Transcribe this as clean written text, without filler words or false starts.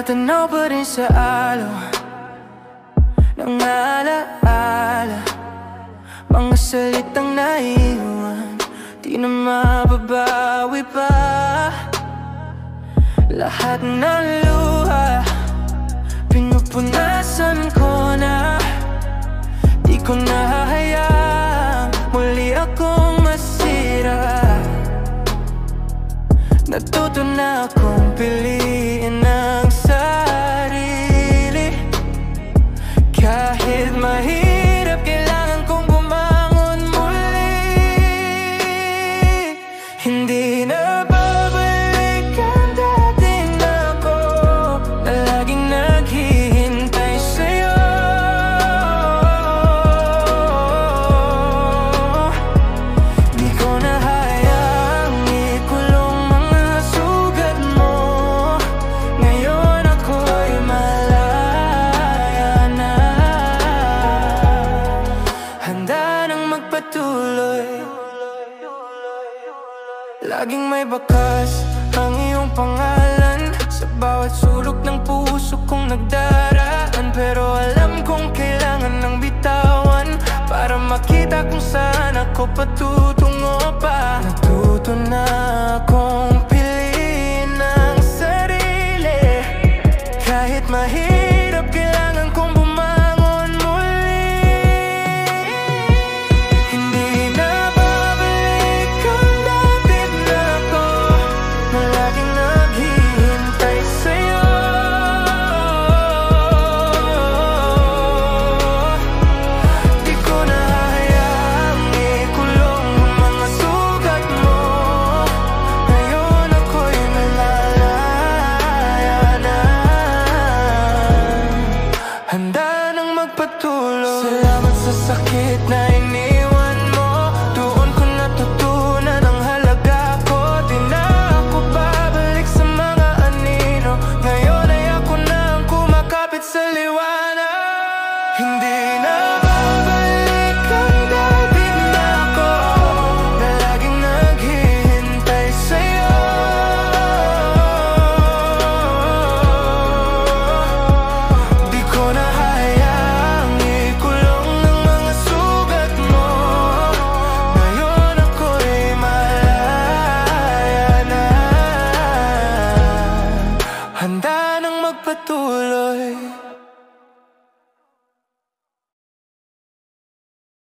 Tumatanaw pa rin sa alo ng alaala, mga salitang naiwan, di na mababawi pa. Lahat ng luha pinupunasan ko na, di ko na hahayaang muli akong masira. Natuto na akong piliin ang sarili. Kahit mahirap, kailangan kong bumangon muli. Hindi na babalik ang dati na ako, na laging naghihintay sa'yo. Di ko na hayaang ikulong mga sugat mo. Ngayon ako'y malaya na, handa nang magpatuloy. Laging may bakas ang iyong pangalan sa bawat sulok ng puso kong nagdaraan. Pero alam kong kailangan ng bitawan para makita kung saan ako patutungo pa. Natuto na akong piliin ang sarili. Kahit mahirap, kailangan kong bumangon muli. Hindi na babalik ang dati na ako, na laging naghihintay sa'yo. Di ko na hayaang ikulong ang mga sugat mo. Ngayon ako'y malalaya na, handa nang magpatuloy. Salamat sa sakit na iniwan mo. Doon ko natutunan ang halaga ko. Di na ako babalik sa mga anino. Ngayon ay ako na ang kumakapit sa liwanag. Hindi